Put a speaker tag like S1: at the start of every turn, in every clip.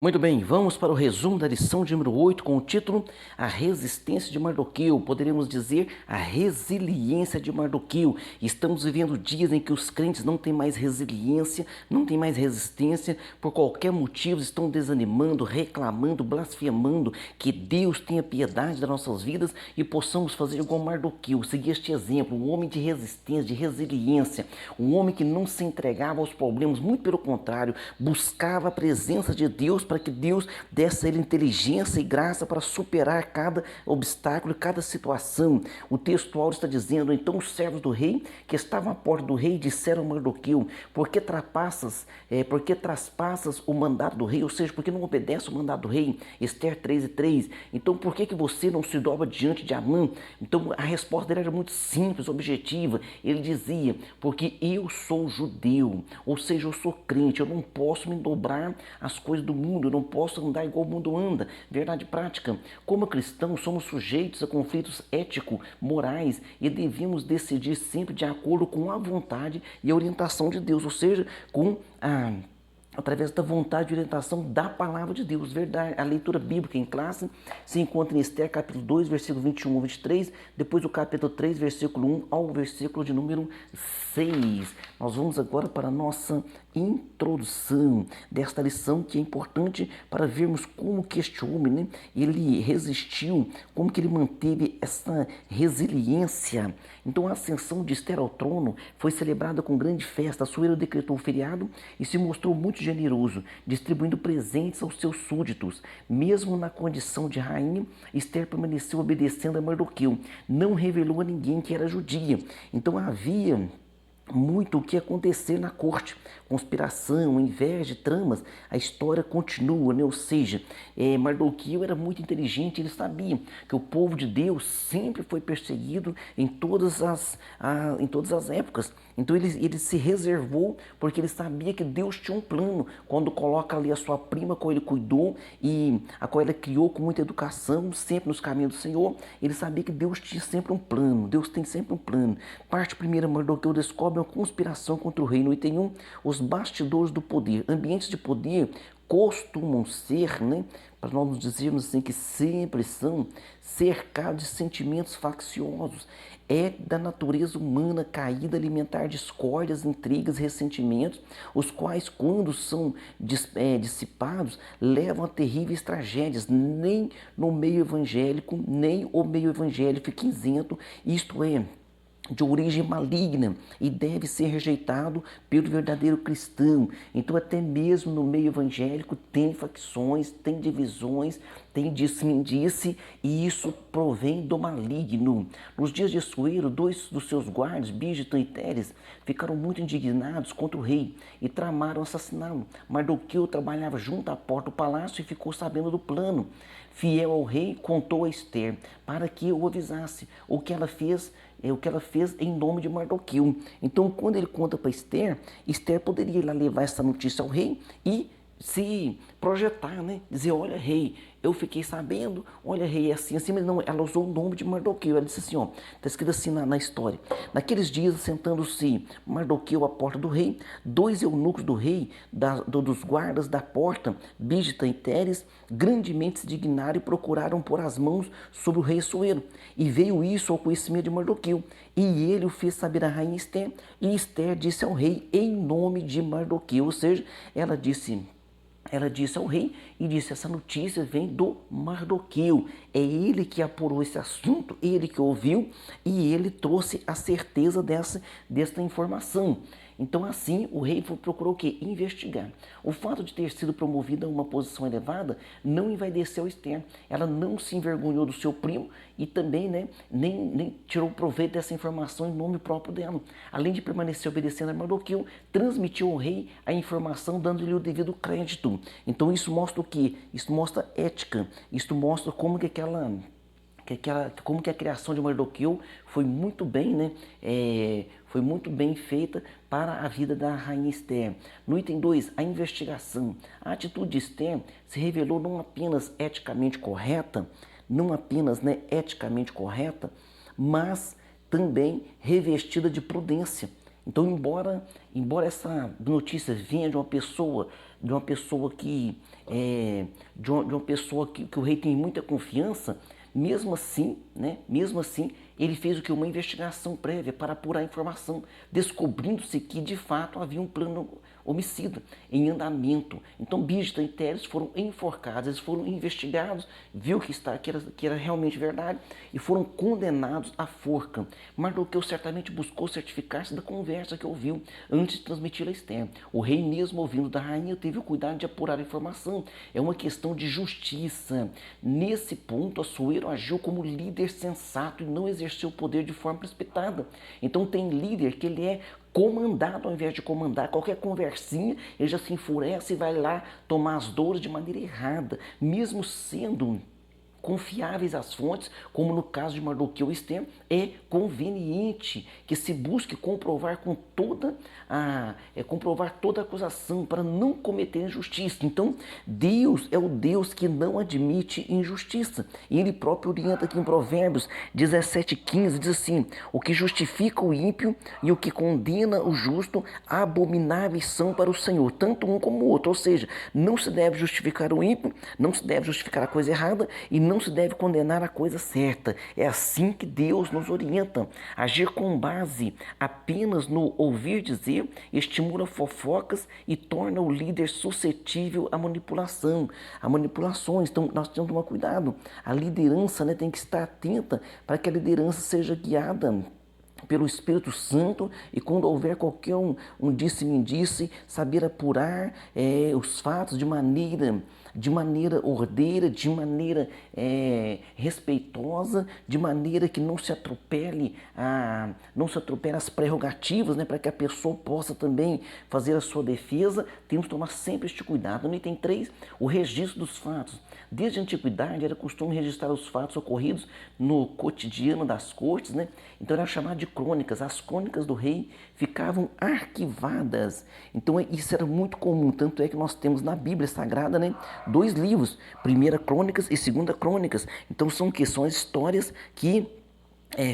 S1: Muito bem, vamos para o resumo da lição de número 8 com o título A Resistência de Mardoqueu, poderíamos dizer a resiliência de Mardoqueu. Estamos vivendo dias em que os crentes não têm mais resiliência, não têm mais resistência, por qualquer motivo estão desanimando, reclamando, blasfemando. Que Deus tenha piedade das nossas vidas e possamos fazer igual Mardoqueu, seguir este exemplo, um homem de resistência, de resiliência, um homem que não se entregava aos problemas, muito pelo contrário, buscava a presença de Deus para que Deus desse a ele inteligência e graça para superar cada obstáculo, cada situação. O texto áureo está dizendo: então os servos do rei que estavam à porta do rei disseram a Mardoqueu: por que traspassas o mandado do rei? Ou seja, por que não obedece o mandado do rei? Esther 3:3. Então por que você não se dobra diante de Amã? Então a resposta dele era muito simples, objetiva. Ele dizia: porque eu sou judeu, ou seja, eu sou crente, eu não posso me dobrar às coisas do mundo, eu não posso andar igual o mundo anda. Verdade prática. Como cristãos, somos sujeitos a conflitos ético-morais e devemos decidir sempre de acordo com a vontade e a orientação de Deus, ou seja, através da vontade e orientação da palavra de Deus. Verdade. A leitura bíblica em classe se encontra em Esther capítulo 2, versículo 21 ao 23, depois o capítulo 3, versículo 1 ao versículo de número 6. Nós vamos agora para a nossa introdução desta lição, que é importante para vermos como que este homem, né, ele resistiu, como que ele manteve essa resiliência. Então a ascensão de Esther ao trono foi celebrada com grande festa. Assuero decretou o feriado e se mostrou muito generoso, distribuindo presentes aos seus súditos. Mesmo na condição de rainha, Esther permaneceu obedecendo a Mardoqueu, não revelou a ninguém que era judia. Então havia muito o que acontecer na corte, conspiração, inveja, tramas, a história continua, né? Ou seja, Mardoqueu era muito inteligente, ele sabia que o povo de Deus sempre foi perseguido em em todas as épocas. Então ele se reservou porque ele sabia que Deus tinha um plano quando coloca ali a sua prima, qual ele cuidou e a qual ele criou com muita educação, sempre nos caminhos do Senhor. Ele sabia que Deus tinha sempre um plano, Deus tem sempre um plano. Parte primeira, Mardoqueu descobre uma conspiração contra o rei. No item 1, os bastidores do poder. Ambientes de poder costumam ser, né, para nós nos dizermos assim, que sempre são cercados de sentimentos facciosos. É da natureza humana caída alimentar discórdias, intrigas, ressentimentos, os quais, quando são dissipados, levam a terríveis tragédias. Nem no meio evangélico, nem o meio evangélico fica isento, isto é, de origem maligna e deve ser rejeitado pelo verdadeiro cristão. Então até mesmo no meio evangélico tem facções, tem divisões, tem disse-me-disse, e isso provém do maligno. Nos dias de Assuero, dois dos seus guardas, Bigtan e Teres, ficaram muito indignados contra o rei e tramaram assassiná-lo. Mardoqueu trabalhava junto à porta do palácio e ficou sabendo do plano. Fiel ao rei, contou a Esther para que o avisasse o que ela fez em nome de Mardoqueu. Então, quando ele conta para Esther, Esther poderia ir lá levar essa notícia ao rei e se projetar, né? Dizer: olha, rei, eu fiquei sabendo, olha, rei, é assim, assim, mas não, ela usou o nome de Mardoqueu. Ela disse assim, ó, está escrito assim na história: naqueles dias, sentando-se Mardoqueu à porta do rei, dois eunucos do rei, dos guardas da porta, Bigtan e Teres, grandemente se dignaram e procuraram pôr as mãos sobre o rei Assuero. E veio isso ao conhecimento de Mardoqueu, e ele o fez saber à rainha Esther, e Esther disse ao rei em nome de Mardoqueu. Ou seja, ela disse ao rei e disse: essa notícia vem do Mardoqueu. É ele que apurou esse assunto, ele que ouviu e ele trouxe a certeza desta informação. Então assim o rei procurou o quê? Investigar. O fato de ter sido promovida a uma posição elevada não envaideceu Esther. Ela não se envergonhou do seu primo e também, né, nem tirou proveito dessa informação em nome próprio dela. Além de permanecer obedecendo a Mardoqueu, transmitiu ao rei a informação, dando-lhe o devido crédito. Então isso mostra o quê? Isso mostra ética. Isso mostra como como que a criação de Mardoqueu foi muito bem, né? Foi muito bem feita para a vida da rainha Esther. No item 2, a investigação. A atitude de Esther se revelou não apenas eticamente correta, não apenas, né, eticamente correta, mas também revestida de prudência. Então, embora essa notícia venha de uma pessoa de uma pessoa que o rei tem muita confiança, mesmo assim, né? Mesmo assim, ele fez o que? Uma investigação prévia para apurar a informação, descobrindo-se que de fato havia um plano homicida em andamento. Então Bigta e Teres foram enforcados, eles foram investigados, viu que era realmente verdade e foram condenados à forca. Mardoqueu certamente buscou certificar-se da conversa que ouviu antes de transmiti-la a Esther. O rei, mesmo ouvindo da rainha, teve o cuidado de apurar a informação. É uma questão de justiça. Nesse ponto, Assuero agiu como líder sensato e não exerceu o poder de forma precipitada. Então tem líder que ele é comandado ao invés de comandar. Qualquer conversinha, ele já se enfurece e vai lá tomar as dores de maneira errada, mesmo sendo confiáveis as fontes, como no caso de Mardoqueu e Esther, é conveniente que se busque comprovar toda a acusação para não cometer injustiça. Então, Deus é o Deus que não admite injustiça. E ele próprio orienta aqui em Provérbios 17:15, diz assim: o que justifica o ímpio e o que condena o justo, abomináveis são para o Senhor, tanto um como o outro. Ou seja, não se deve justificar o ímpio, não se deve justificar a coisa errada e não se deve condenar a coisa certa. É assim que Deus nos orienta. Agir com base apenas no ouvir dizer estimula fofocas e torna o líder suscetível à manipulação, a manipulações. Então nós temos que tomar cuidado. A liderança, né, tem que estar atenta para que a liderança seja guiada pelo Espírito Santo, e quando houver qualquer um disse-me-disse, saber apurar os fatos de maneira ordeira, de maneira respeitosa, de maneira que não se atropele as prerrogativas, né, para que a pessoa possa também fazer a sua defesa. Temos que tomar sempre este cuidado. No item 3, o registro dos fatos. Desde a antiguidade era costume registrar os fatos ocorridos no cotidiano das cortes, né? Então era chamado de crônicas. As crônicas do rei ficavam arquivadas. Então isso era muito comum, tanto é que nós temos na Bíblia Sagrada, né, 2 livros, Primeira Crônicas e Segunda Crônicas. Então são as histórias que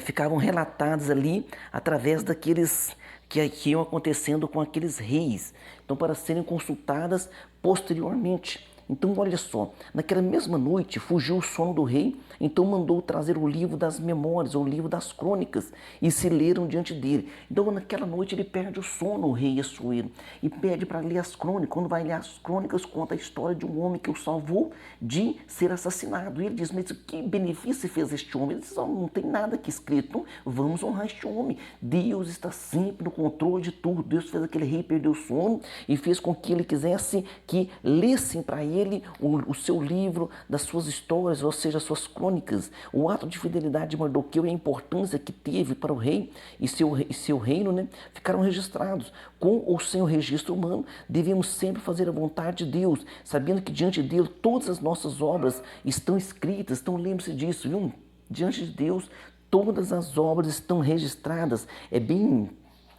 S1: ficavam relatadas ali através daqueles que iam acontecendo com aqueles reis. Então para serem consultadas posteriormente. Então olha só, naquela mesma noite fugiu o sono do rei, então mandou trazer o livro das memórias, ou o livro das crônicas, e se leram diante dele. Então naquela noite ele perde o sono, o rei Assuero, e pede para ler as crônicas. Quando vai ler as crônicas, conta a história de um homem que o salvou de ser assassinado. E ele diz: mas que benefício fez este homem? Ele diz: não tem nada aqui escrito, então vamos honrar este homem. Deus está sempre no controle de tudo. Deus fez aquele rei perder o sono e fez com que ele quisesse que lessem para ele o seu livro das suas histórias, ou seja, as suas crônicas. O ato de fidelidade de Mardoqueu e a importância que teve para o rei e seu reino, né, ficaram registrados. Com ou sem o registro humano, devemos sempre fazer a vontade de Deus, sabendo que diante dele todas as nossas obras estão escritas. Então lembre-se disso, viu? Diante de Deus todas as obras estão registradas.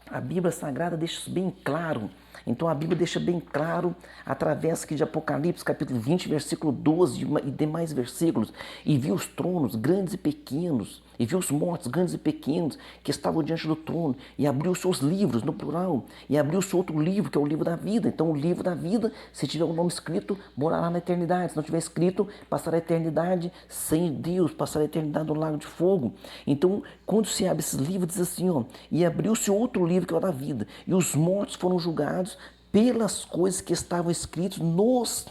S1: A Bíblia Sagrada deixa isso bem claro. Então a Bíblia deixa bem claro, através aqui de Apocalipse, capítulo 20, versículo 12 e demais versículos: e viu os tronos grandes e pequenos, e viu os mortos grandes e pequenos que estavam diante do trono, e abriu os seus livros, no plural, e abriu o seu outro livro, que é o livro da vida. Então o livro da vida, se tiver o nome escrito, morará na eternidade. Se não tiver escrito, passará a eternidade sem Deus, passará a eternidade no lago de fogo. Então quando se abre esses livros, diz assim, ó: e abriu-se outro livro, que é o da vida, e os mortos foram julgados pelas coisas que estavam escritas nos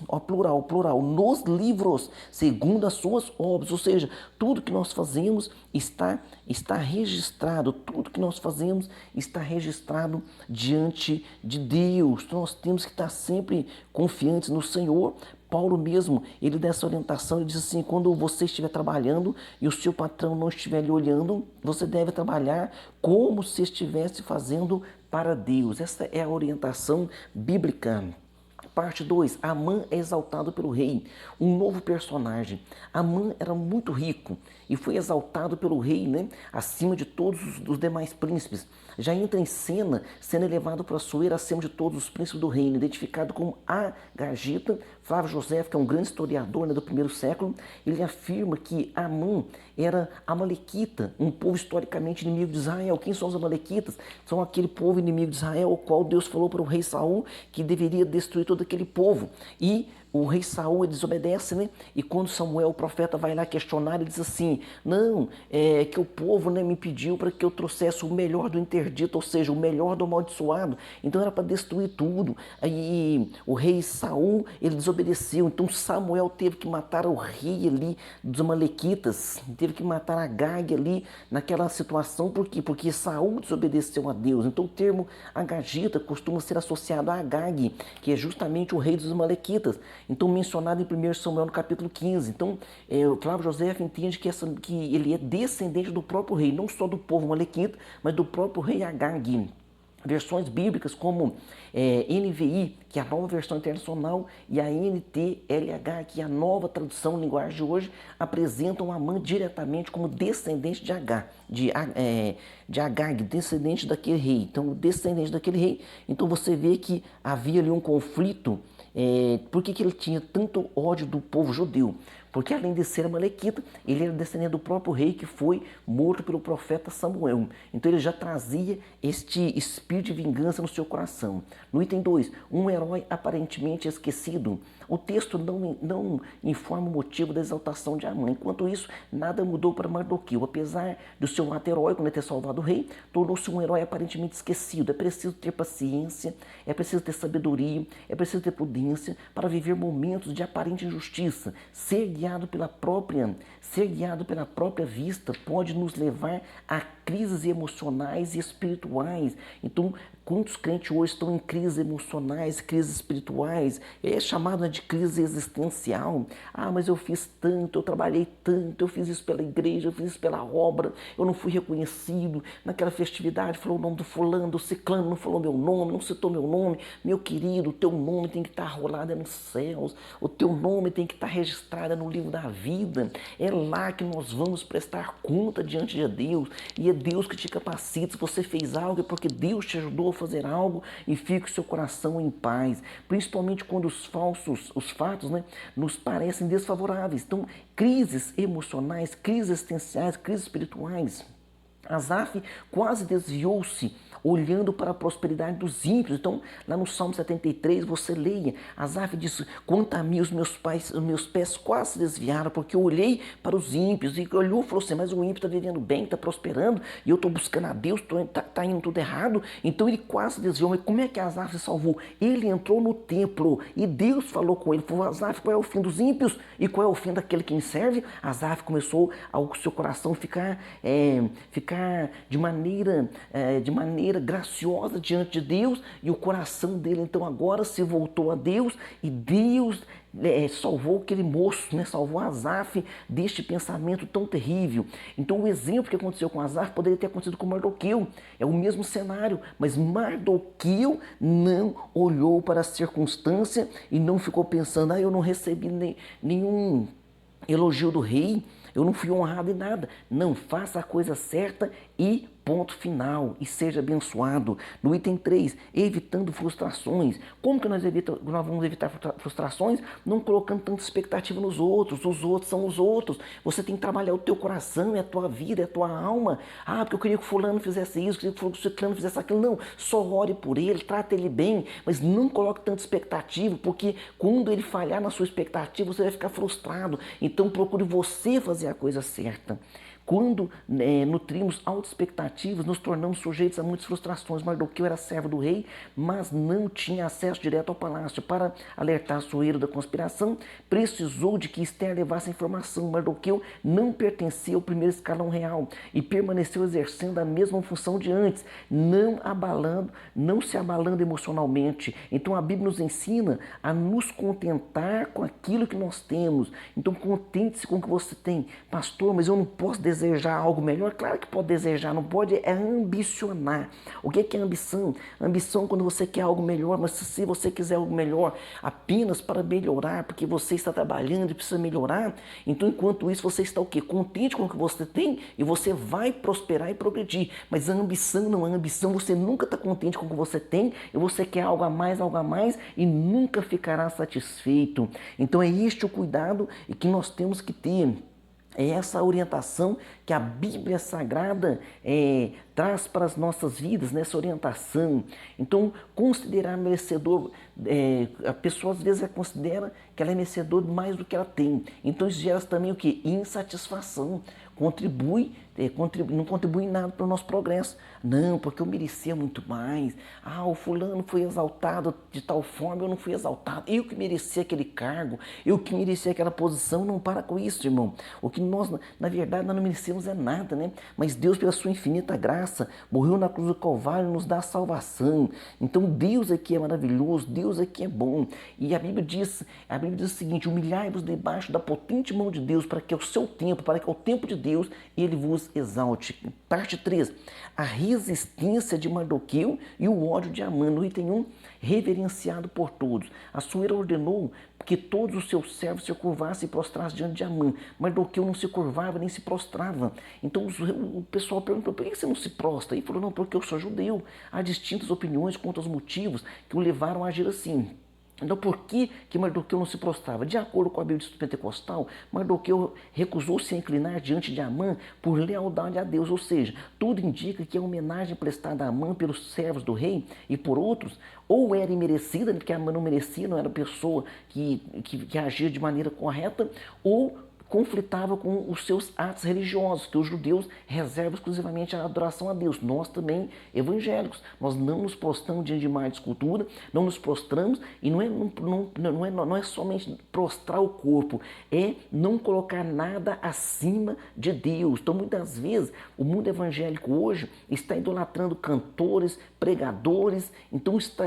S1: livros, segundo as suas obras. Ou seja, tudo que nós fazemos está registrado, tudo que nós fazemos está registrado diante de Deus. Então nós temos que estar sempre confiantes no Senhor. Paulo mesmo, ele dá essa orientação e diz assim: quando você estiver trabalhando e o seu patrão não estiver lhe olhando, você deve trabalhar como se estivesse fazendo para Deus. Essa é a orientação bíblica. Parte 2, Amã é exaltado pelo rei, um novo personagem. Amã era muito rico e foi exaltado pelo rei, né, acima de todos os demais príncipes. já entra em cena, sendo elevado para Assuero acima de todos os príncipes do reino, identificado como Agagita. Flávio José, que é um grande historiador, né, do primeiro século, ele afirma que Amã era amalequita, um povo historicamente inimigo de Israel. Quem são os amalequitas? São aquele povo inimigo de Israel, o qual Deus falou para o rei Saul que deveria destruir todo aquele povo. E o rei Saul desobedece, né? E quando Samuel, o profeta, vai lá questionar, ele diz assim: não, é que o povo, né, me pediu para que eu trouxesse o melhor do interdito, ou seja, o melhor do amaldiçoado. Então era para destruir tudo. Aí o rei Saul, ele desobedeceu. Então Samuel teve que matar o rei ali dos amalequitas, teve que matar Agag ali naquela situação. Por quê? Porque Saul desobedeceu a Deus. Então o termo Agagita costuma ser associado a Agag, que é justamente o rei dos amalequitas. Então, mencionado em 1 Samuel no capítulo 15. Então, o Flávio José entende que ele é descendente do próprio rei, não só do povo malequita, mas do próprio rei Agag. Versões bíblicas como NVI, que é a nova versão internacional, e a NTLH, que é a nova tradução linguagem de hoje, apresentam Amã diretamente como descendente de Agag, descendente daquele rei. Então, descendente daquele rei. Então, você vê que havia ali um conflito. Por que ele tinha tanto ódio do povo judeu? Porque além de ser amalequita, ele era descendente do próprio rei que foi morto pelo profeta Samuel. Então ele já trazia este espírito de vingança no seu coração. No item 2, um herói aparentemente esquecido. O texto não informa o motivo da exaltação de Amã. Enquanto isso, nada mudou para Mardoqueu. Apesar do seu ato heróico, né, ter salvado o rei, tornou-se um herói aparentemente esquecido. É preciso ter paciência, é preciso ter sabedoria, é preciso ter prudência para viver momentos de aparente injustiça. Ser guiado pela própria vista pode nos levar a crises emocionais e espirituais. Então, quantos crentes hoje estão em crises emocionais, crises espirituais? É chamado de crise existencial. Ah, mas eu fiz tanto, eu trabalhei tanto, eu fiz isso pela igreja, eu fiz isso pela obra, eu não fui reconhecido. Naquela festividade falou o nome do fulano, do ciclano, não falou meu nome, não citou meu nome. Meu querido, o teu nome tem que estar rolado nos céus, o teu nome tem que estar registrado no livro da vida. É lá que nós vamos prestar conta diante de Deus, e é Deus que te capacita. Se você fez algo é porque Deus te ajudou a fazer algo, e fique o seu coração em paz, principalmente quando os fatos, né, nos parecem desfavoráveis. Então, crises emocionais, crises existenciais, crises espirituais. Asaf quase desviou-se olhando para a prosperidade dos ímpios. Então, lá no Salmo 73, você leia, Asaf disse: quanto a mim, os meus pés quase se desviaram, porque eu olhei para os ímpios, e olhou e falou assim: mas o ímpio está vivendo bem, está prosperando, e eu estou buscando a Deus, está indo tudo errado. Então ele quase se desviou. Mas como é que Asaf se salvou? Ele entrou no templo, e Deus falou com ele, falou: Asaf, qual é o fim dos ímpios? E qual é o fim daquele que me serve? Asaf começou ao seu coração ficar de maneira graciosa diante de Deus, e o coração dele então agora se voltou a Deus, e Deus salvou aquele moço, né? Salvou Asaf deste pensamento tão terrível. Então o exemplo que aconteceu com Asaf poderia ter acontecido com Mardoqueu. É o mesmo cenário, mas Mardoqueu não olhou para a circunstância e não ficou pensando: eu não recebi nenhum elogio do rei, eu não fui honrado em nada. Não, faça a coisa certa e ponto final, e seja abençoado. No item 3, evitando frustrações. Como que nós vamos evitar frustrações? Não colocando tanta expectativa nos outros. Os outros são os outros. Você tem que trabalhar o teu coração, é a tua vida, é a tua alma. Ah, porque eu queria que fulano fizesse isso, eu queria que o ciclano fizesse aquilo. Não, só ore por ele, trate ele bem, mas não coloque tanta expectativa, porque quando ele falhar na sua expectativa, você vai ficar frustrado. Então procure você fazer a coisa certa. Quando nutrimos altas expectativas, nos tornamos sujeitos a muitas frustrações. Mardoqueu era servo do rei, mas não tinha acesso direto ao palácio. Para alertar Assuero da conspiração, precisou de que Esther levasse a informação. Mardoqueu não pertencia ao primeiro escalão real e permaneceu exercendo a mesma função de antes, não se abalando emocionalmente. Então a Bíblia nos ensina a nos contentar com aquilo que nós temos. Então contente-se com o que você tem. Pastor, mas eu não posso desejar algo melhor? Claro que pode desejar, não pode é ambicionar. O que é ambição? Ambição é quando você quer algo melhor, mas se você quiser algo melhor apenas para melhorar, porque você está trabalhando e precisa melhorar, então enquanto isso você está o quê? Contente com o que você tem e você vai prosperar e progredir. Mas a ambição não é ambição, você nunca está contente com o que você tem e você quer algo a mais e nunca ficará satisfeito. Então é este o cuidado e que nós temos que ter. É essa orientação que a Bíblia Sagrada traz para as nossas vidas, nessa orientação. Então, considerar merecedor, a pessoa às vezes considera que ela é merecedor mais do que ela tem. Então, isso gera também o quê? Insatisfação. Não contribui em nada para o nosso progresso. Não, porque eu merecia muito mais. O fulano foi exaltado de tal forma, eu não fui exaltado. Eu que merecia aquele cargo, eu que merecia aquela posição. Não para com isso, irmão. O que nós, na verdade, nós não merecemos é nada, né? Mas Deus, pela sua infinita graça, morreu na cruz do Calvário e nos dá a salvação. Então, Deus aqui é maravilhoso, Deus aqui é bom. E a Bíblia diz o seguinte: humilhai-vos debaixo da potente mão de Deus, para que ao seu tempo, para que ao tempo de Deus, ele vos exalte. Parte 3. A resistência de Mardoqueu e o ódio de Amã. No item 1, reverenciado por todos. Assuero ordenou que todos os seus servos se curvassem e prostrassem diante de Amã. Mardoqueu não se curvava nem se prostrava. Então o pessoal perguntou: por que você não se prostra? Ele falou: não, porque eu sou judeu. Há distintas opiniões quanto aos motivos que o levaram a agir assim. Então, por que Mardoqueu não se prostrava? De acordo com a Bíblia Pentecostal, Mardoqueu recusou-se a inclinar diante de Amã por lealdade a Deus, ou seja, tudo indica que a homenagem prestada a Amã pelos servos do rei e por outros, ou era imerecida, porque Amã não merecia, não era pessoa que agia de maneira correta, ou conflitava com os seus atos religiosos, que os judeus reservam exclusivamente a adoração a Deus. Nós também, evangélicos, nós não nos prostramos diante de imagem de escultura, não nos prostramos, e não é somente prostrar o corpo, é não colocar nada acima de Deus. Então, muitas vezes, o mundo evangélico hoje está idolatrando cantores, pregadores, então está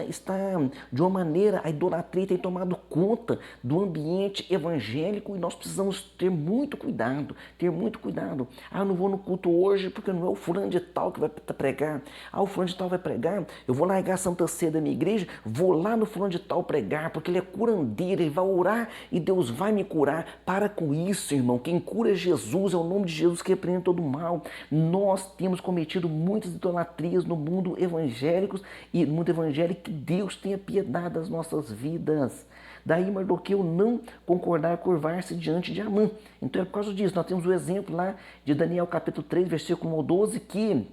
S1: de uma maneira, a idolatria tem tomado conta do ambiente evangélico e nós precisamos ter muito cuidado. Eu não vou no culto hoje porque não é o fulano de tal que vai pregar. O fulano de tal vai pregar, eu vou largar a Santa Ceia da minha igreja, vou lá no fulano de tal pregar, porque ele é curandeiro, ele vai orar e Deus vai me curar. Para com isso, irmão. Quem cura é Jesus, é o nome de Jesus que repreende todo o mal. Nós temos cometido muitas idolatrias no mundo evangélico e no mundo evangélico, que Deus tenha piedade das nossas vidas. Daí Mardoqueu não concordar, curvar-se diante de Amã. Então é por causa disso. Nós temos o exemplo lá de Daniel capítulo 3, versículo 12, que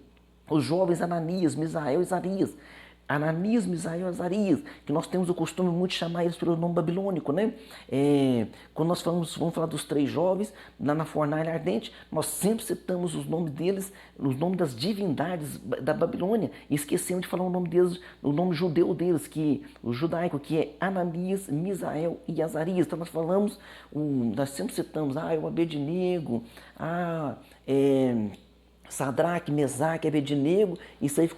S1: os jovens Ananias, Misael e Azarias, que nós temos o costume muito de chamar eles pelo nome babilônico, né? Quando nós vamos falar dos 3 jovens lá na fornalha ardente, nós sempre citamos os nomes deles, os nomes das divindades da Babilônia, e esquecemos de falar o nome deles, o nome judeu deles, o judaico, que é Ananias, Misael e Azarias. Então nós sempre citamos o Abednego, Sadraque, Mesaque, Abednego. Isso aí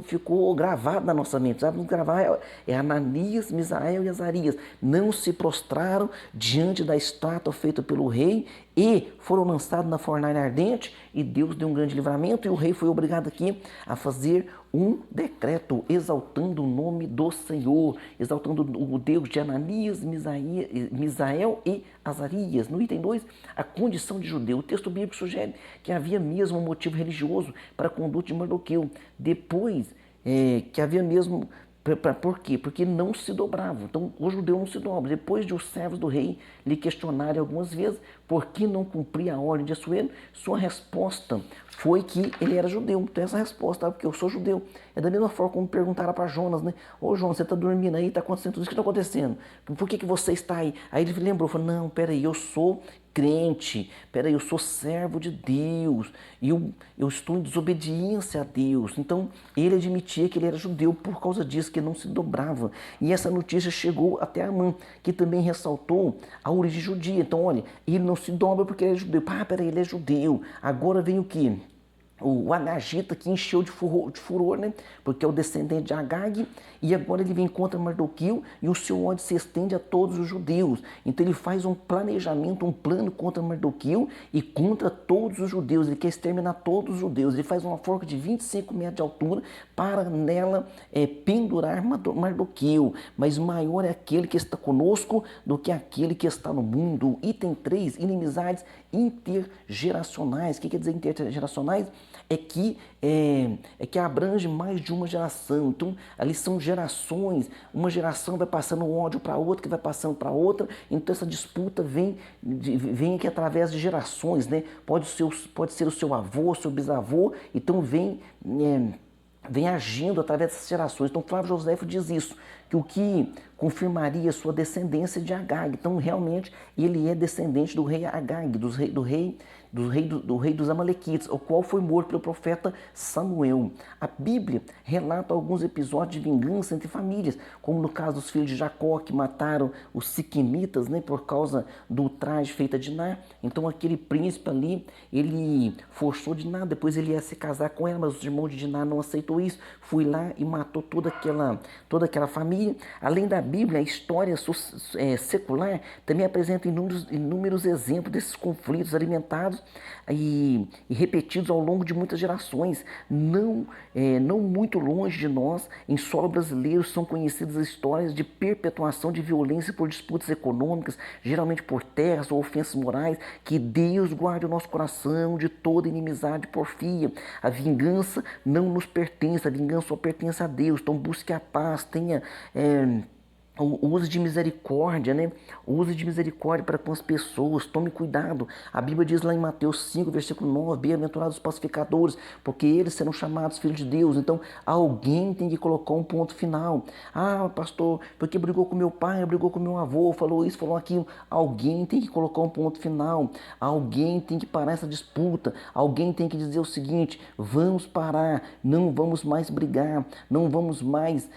S1: ficou gravado na nossa mente. Vamos gravar, Ananias, Misael e Azarias. Não se prostraram diante da estátua feita pelo rei e foram lançados na fornalha ardente, e Deus deu um grande livramento, e o rei foi obrigado aqui a fazer um decreto exaltando o nome do Senhor, exaltando o Deus de Ananias, Misael e Azarias. No item 2, a condição de judeu. O texto bíblico sugere que havia mesmo um motivo religioso para a conduta de Mardoqueu. Depois, que havia mesmo... Por quê? Porque não se dobravam. Então, o judeu não se dobra. Depois de os servos do rei lhe questionarem algumas vezes por que não cumpria a ordem de Assuero, sua resposta foi que ele era judeu. Então, essa resposta, porque eu sou judeu. É da mesma forma como perguntaram para Jonas, né? Ô Jonas, você está dormindo aí? Está acontecendo tudo isso que está acontecendo. Por que você está aí? Aí ele lembrou, falou: não, peraí, eu sou crente, peraí, eu sou servo de Deus, e eu estou em desobediência a Deus. Então, ele admitia que ele era judeu por causa disso, que não se dobrava. E essa notícia chegou até Amã, que também ressaltou a origem judia. Então, olha, ele não se dobra porque ele é judeu. Peraí, ele é judeu. Agora vem o quê? o Anagita, que encheu de furor, né? Porque é o descendente de Agag, e agora ele vem contra Mardoqueu e o seu ódio se estende a todos os judeus. Então ele faz um planejamento, um plano contra Mardoqueu e contra todos os judeus. Ele quer exterminar todos os judeus. Ele faz uma forca de 25 metros de altura para nela pendurar Mardoqueu. Mas maior é aquele que está conosco do que aquele que está no mundo. Item 3, inimizades intergeracionais. O que quer dizer intergeracionais? É que abrange mais de uma geração. Então, ali são gerações. Uma geração vai passando um ódio para outra, que vai passando para outra. Então, essa disputa vem aqui através de gerações, né? Pode ser o seu avô, o seu bisavô. Então, vem agindo através dessas gerações. Então, Flávio Joséfo diz isso, que o que confirmaria sua descendência de Agag. Então, realmente, ele é descendente do rei Agag, do rei dos Amalequitas, o qual foi morto pelo profeta Samuel. A Bíblia relata alguns episódios de vingança entre famílias, como no caso dos filhos de Jacó, que mataram os siquemitas, né, por causa do traje feito a Diná. Então aquele príncipe ali, ele forçou Diná, depois ele ia se casar com ela, mas os irmãos de Diná não aceitou isso, foi lá e matou toda aquela família. Além da Bíblia, a história secular também apresenta inúmeros exemplos desses conflitos alimentados e repetidos ao longo de muitas gerações. Não muito longe de nós, em solo brasileiro, são conhecidas as histórias de perpetuação de violência por disputas econômicas, geralmente por terras ou ofensas morais. Que Deus guarde o nosso coração de toda inimizade e porfia. A vingança não nos pertence, a vingança só pertence a Deus. Então busque a paz, tenha o uso de misericórdia, né? O uso de misericórdia para com as pessoas. Tome cuidado. A Bíblia diz lá em Mateus 5, versículo 9, bem-aventurados os pacificadores, porque eles serão chamados filhos de Deus. Então, alguém tem que colocar um ponto final. Ah, pastor, porque brigou com meu pai, brigou com meu avô, falou isso, falou aquilo. Alguém tem que colocar um ponto final. Alguém tem que parar essa disputa. Alguém tem que dizer o seguinte: vamos parar, não vamos mais brigar, não vamos mais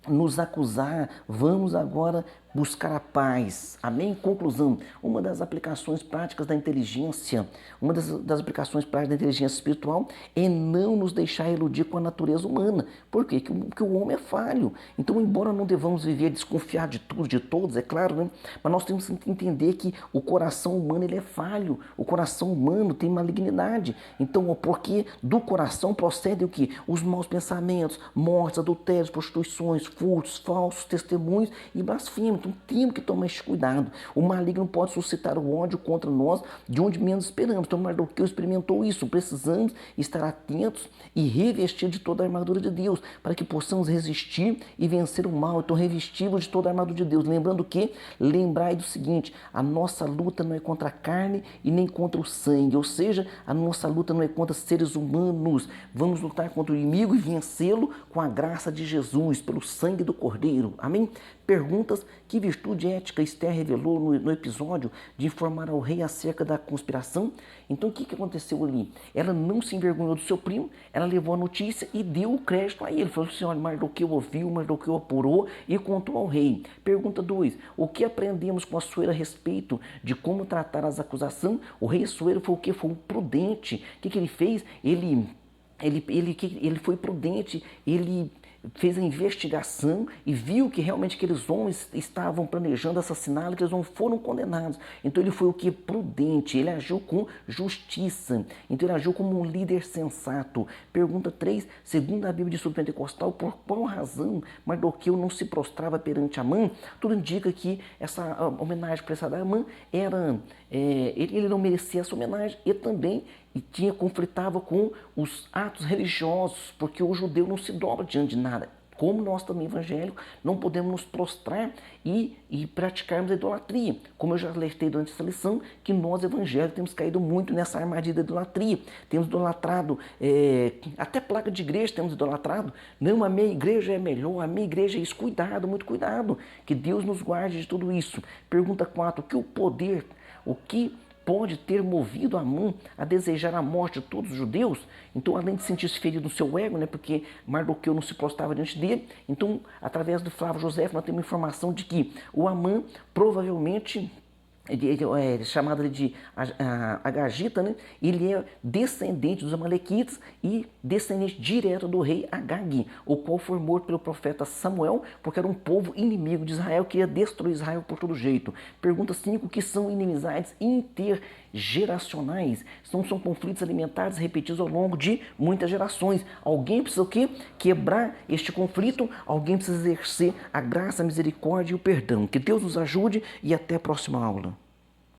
S1: nos acusar, vamos agora buscar a paz. Amém? Conclusão, uma das aplicações práticas da inteligência, uma das aplicações práticas da inteligência espiritual é não nos deixar iludir com a natureza humana. Por quê? Porque o homem é falho. Então, embora não devamos viver desconfiar de tudo, de todos, é claro, né? Mas nós temos que entender que o coração humano ele é falho. O coração humano tem malignidade. Então, porque do coração procedem o quê? Os maus pensamentos, mortes, adultérios, prostituições, furtos, falsos testemunhos e blasfêmias. Então temos que tomar esse cuidado. O maligno pode suscitar o ódio contra nós de onde menos esperamos. Então Mardoqueu experimentou isso. Precisamos estar atentos e revestir de toda a armadura de Deus para que possamos resistir e vencer o mal. Então revestivos de toda a armadura de Deus. Lembrando que, lembrai do seguinte: a nossa luta não é contra a carne e nem contra o sangue. Ou seja, a nossa luta não é contra seres humanos. Vamos lutar contra o inimigo e vencê-lo com a graça de Jesus, pelo sangue do Cordeiro. Amém? Perguntas: que virtude ética Esther revelou no episódio de informar ao rei acerca da conspiração? Então o que aconteceu ali? Ela não se envergonhou do seu primo, ela levou a notícia e deu o crédito a ele. Falou assim: olha, Mardoqueu ouviu, Mardoqueu apurou e contou ao rei. Pergunta 2: o que aprendemos com Assuero a respeito de como tratar as acusações? O rei Assuero foi o que? Foi um prudente. O que ele fez? Ele foi prudente, ele fez a investigação e viu que realmente aqueles homens estavam planejando assassiná-lo, que eles não foram condenados. Então ele foi o que? Prudente, ele agiu com justiça, então ele agiu como um líder sensato. Pergunta 3, segundo a Bíblia de Estudo Pentecostal, por qual razão Mardoqueu não se prostrava perante Amã? Tudo indica que essa homenagem prestada a Amã ele não merecia essa homenagem e também conflitava com os atos religiosos, porque o judeu não se dobra diante de nada. Como nós também evangélicos não podemos nos prostrar e praticarmos a idolatria. Como eu já alertei durante essa lição, que nós evangélicos temos caído muito nessa armadilha da idolatria. Temos idolatrado, até placa de igreja temos idolatrado. Não, a minha igreja é melhor, a minha igreja é isso. Cuidado, muito cuidado. Que Deus nos guarde de tudo isso. Pergunta 4, o que pode ter movido Amã a desejar a morte de todos os judeus? Então, além de sentir-se ferido no seu ego, né, porque Mardoqueu não se prostrava diante dele, então, através do Flávio Joséfo, nós temos informação de que o Amã provavelmente chamado de Agagita, né? Ele é descendente dos Amalequitas e descendente direto do rei Agag, o qual foi morto pelo profeta Samuel, porque era um povo inimigo de Israel, que ia destruir Israel por todo jeito. Pergunta 5, o que são inimizades intergeracionais? São conflitos alimentares repetidos ao longo de muitas gerações. Alguém precisa o quê? Quebrar este conflito, alguém precisa exercer a graça, a misericórdia e o perdão. Que Deus nos ajude e até a próxima aula.